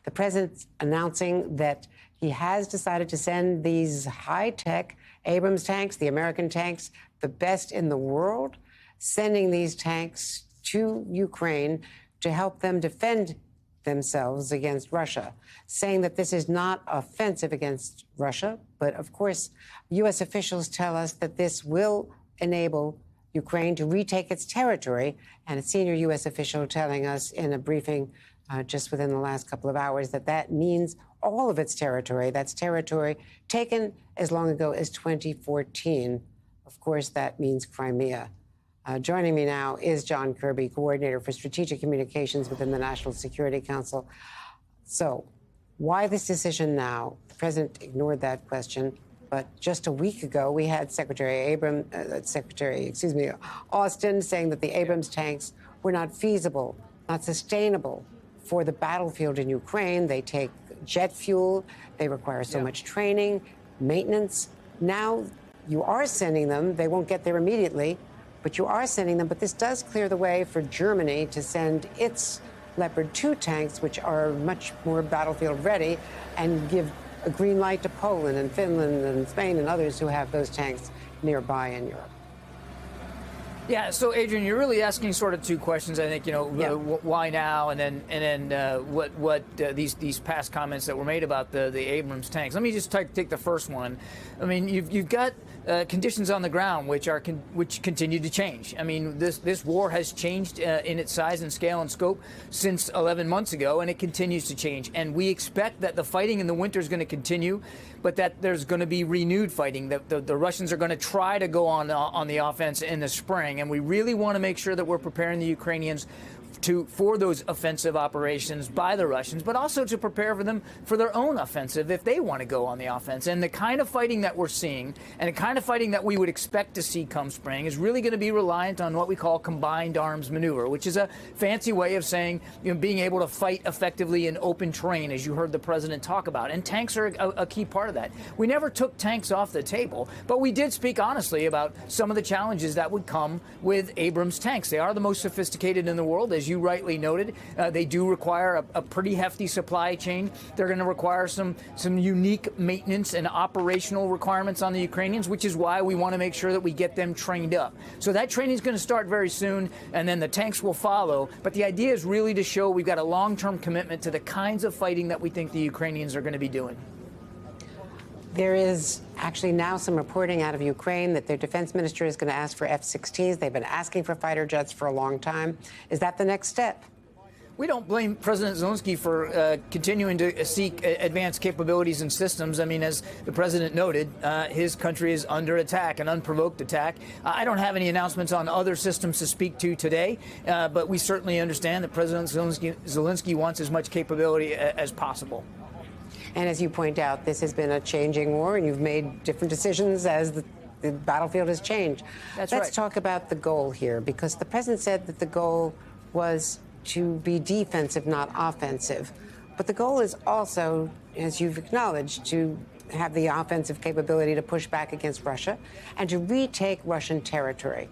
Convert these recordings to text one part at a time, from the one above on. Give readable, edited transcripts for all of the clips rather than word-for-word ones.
The president's announcing that he has decided to send these high-tech Abrams tanks, the American tanks, the best in the world, sending these tanks to Ukraine to help them defend themselves against Russia, saying that this is not offensive against Russia. But of course, U.S. officials tell us that this will enable Ukraine to retake its territory. And a senior U.S. official telling us in a briefing just within the last couple of hours that that means all of its territory. That's territory taken as long ago as 2014. Of course, that means Crimea. Joining me now is John Kirby, Coordinator for Strategic Communications within the National Security Council. So, why this decision now? The president ignored that question, but just a week ago, we had Secretary Austin saying that the Abrams tanks were not feasible, not sustainable for the battlefield in Ukraine. They take jet fuel, they require so much training, maintenance. Now you are sending them. They won't get there immediately, but you are sending them. But this does clear the way for Germany to send its Leopard 2 tanks, which are much more battlefield ready, and give a green light to Poland and Finland and Spain and others who have those tanks nearby in Europe. Yeah, so Adrian, you're really asking sort of two questions. I think, why now, and then what these past comments that were made about the Abrams tanks. Let me just take the first one. I mean, you've got conditions on the ground which continue to change. I mean, this war has changed in its size and scale and scope since 11 months ago, and it continues to change. And we expect that the fighting in the winter is going to continue, but that there's going to be renewed fighting. That the Russians are going to try to go on the offense in the spring, and we really want to make sure that we're preparing the Ukrainians for those offensive operations by the Russians, but also to prepare for them for their own offensive if they want to go on the offense. And the kind of fighting that we're seeing and the kind of fighting that we would expect to see come spring is really going to be reliant on what we call combined arms maneuver, which is a fancy way of saying being able to fight effectively in open terrain, as you heard the president talk about. And tanks are a key part of that. We never took tanks off the table, but we did speak honestly about some of the challenges that would come with Abrams tanks. They are the most sophisticated in the world, as you rightly noted. They do require a pretty hefty supply chain. They're going to require some unique maintenance and operational requirements on the Ukrainians, which is why we want to make sure that we get them trained up. So that training is going to start very soon, and then the tanks will follow. But the idea is really to show we've got a long-term commitment to the kinds of fighting that we think the Ukrainians are going to be doing. There is actually now some reporting out of Ukraine that their defense minister is going to ask for F-16s. They've been asking for fighter jets for a long time. Is that the next step? We don't blame President Zelensky for continuing to seek advanced capabilities and systems. I mean, as the president noted, his country is under attack, an unprovoked attack. I don't have any announcements on other systems to speak to today, but we certainly understand that President Zelensky wants as much capability as possible. And as you point out, this has been a changing war, and you've made different decisions as the battlefield has changed. That's Let's right. talk about the goal here, because the president said that the goal was to be defensive, not offensive. But the goal is also, as you've acknowledged, to have the offensive capability to push back against Russia and to retake Russian territory.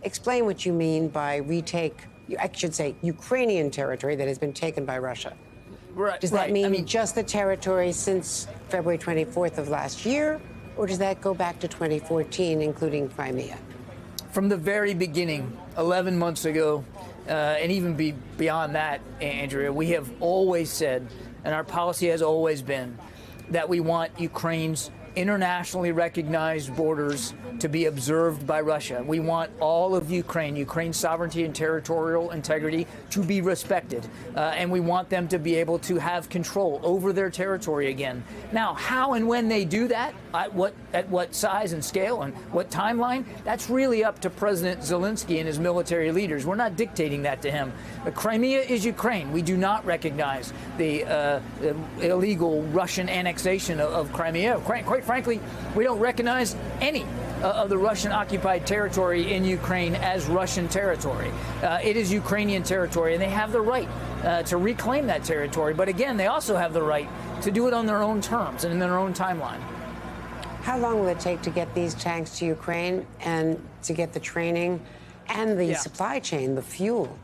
Explain what you mean by retake, I should say, Ukrainian territory that has been taken by Russia. Right, does that mean just the territory since February 24th of last year, or does that go back to 2014, including Crimea? From the very beginning, 11 months ago, and even beyond that, Andrea, we have always said, and our policy has always been, that we want Ukraine's internationally recognized borders to be observed by Russia. We want all of Ukraine's sovereignty and territorial integrity to be respected. And we want them to be able to have control over their territory again. Now, how and when they do that, at what size and scale and what timeline, that's really up to President Zelensky and his military leaders. We're not dictating that to him. Crimea is Ukraine. We do not recognize the illegal Russian annexation of Crimea. Quite frankly, we don't recognize any of the Russian-occupied territory in Ukraine as Russian territory. It is Ukrainian territory, and they have the right to reclaim that territory. But again, they also have the right to do it on their own terms and in their own timeline. How long will it take to get these tanks to Ukraine and to get the training and the supply chain, the fuel?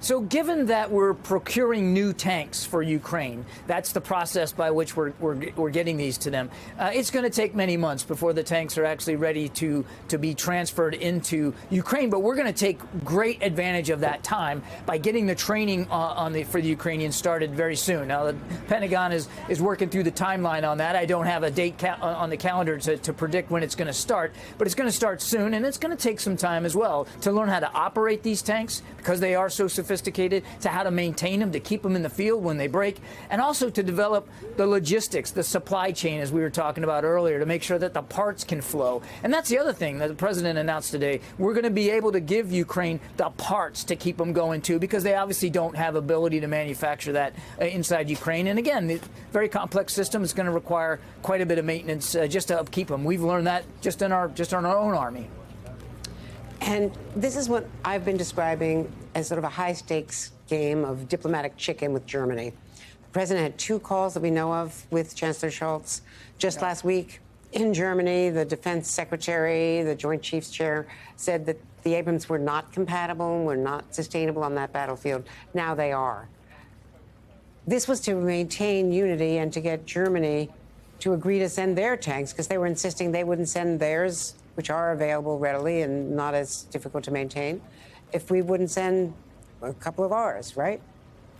So given that we're procuring new tanks for Ukraine, that's the process by which we're getting these to them. It's going to take many months before the tanks are actually ready to be transferred into Ukraine. But we're going to take great advantage of that time by getting the training for the Ukrainians started very soon. Now, the Pentagon is working through the timeline on that. I don't have a date on the calendar to predict when it's going to start, but it's going to start soon, and it's going to take some time as well to learn how to operate these tanks because they are so sophisticated, to how to maintain them, to keep them in the field when they break, and also to develop the logistics, the supply chain, as we were talking about earlier, to make sure that the parts can flow. And that's the other thing that the president announced today. We're going to be able to give Ukraine the parts to keep them going too, because they obviously don't have ability to manufacture that inside Ukraine. And again, the very complex system is going to require quite a bit of maintenance just to upkeep them. We've learned that just in our own army. And this is what I've been describing as sort of a high-stakes game of diplomatic chicken with Germany. The president had 2 calls that we know of with Chancellor Scholz. Just last week in Germany, the defense secretary, the Joint Chiefs chair, said that the Abrams were not compatible, were not sustainable on that battlefield. Now they are. This was to maintain unity and to get Germany to agree to send their tanks, because they were insisting they wouldn't send theirs, which are available readily and not as difficult to maintain, if we wouldn't send a couple of ours, right?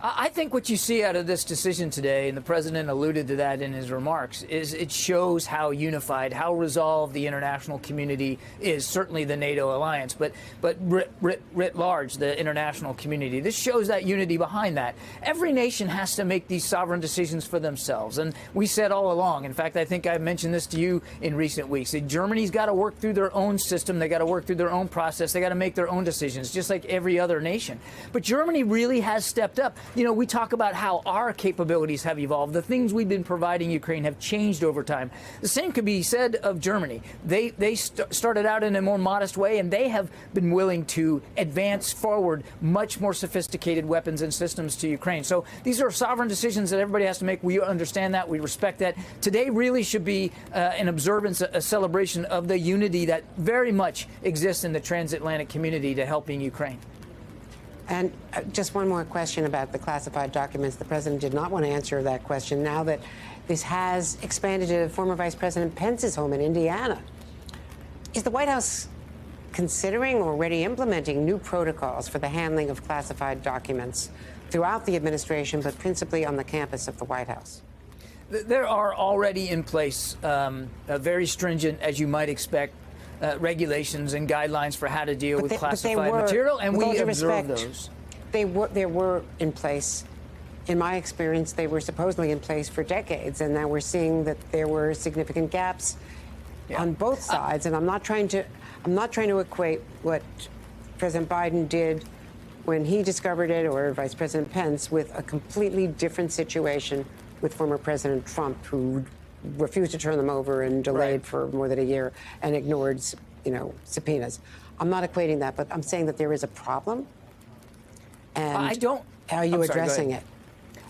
I think what you see out of this decision today, and the president alluded to that in his remarks, is it shows how unified, how resolved the international community is, certainly the NATO alliance, but writ large, the international community. This shows that unity behind that. Every nation has to make these sovereign decisions for themselves. And we said all along, in fact, I think I mentioned this to you in recent weeks, that Germany's got to work through their own system. They got to work through their own process. They got to make their own decisions, just like every other nation. But Germany really has stepped up. You know, we talk about how our capabilities have evolved. The things we've been providing Ukraine have changed over time. The same could be said of Germany. They started out in a more modest way, and they have been willing to advance forward much more sophisticated weapons and systems to Ukraine. So these are sovereign decisions that everybody has to make. We understand that. We respect that. Today really should be an observance, a celebration of the unity that very much exists in the transatlantic community to helping Ukraine. And just one more question about the classified documents. The president did not want to answer that question now that this has expanded to former Vice President Pence's home in Indiana. Is the White House considering or already implementing new protocols for the handling of classified documents throughout the administration, but principally on the campus of the White House? There are already in place very stringent, as you might expect, regulations and guidelines for how to deal with classified material, and we observe those. They were in place. In my experience, they were supposedly in place for decades, and now we're seeing that there were significant gaps on both sides. And I'm not trying to equate what President Biden did when he discovered it, or Vice President Pence, with a completely different situation with former President Trump, who refused to turn them over and delayed for more than a year and ignored, subpoenas. I'm not equating that, but I'm saying that there is a problem. And how are you addressing it?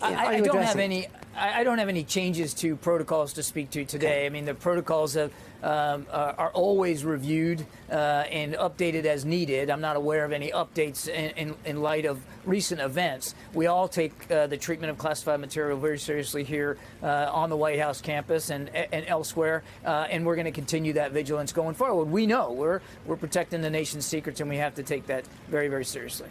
I don't have any changes to protocols to speak to today. Okay. I mean, the protocols are always reviewed and updated as needed. I'm not aware of any updates in light of recent events. We all take the treatment of classified material very seriously here on the White House campus and elsewhere, and we're going to continue that vigilance going forward. We know we're protecting the nation's secrets, and we have to take that very, very seriously.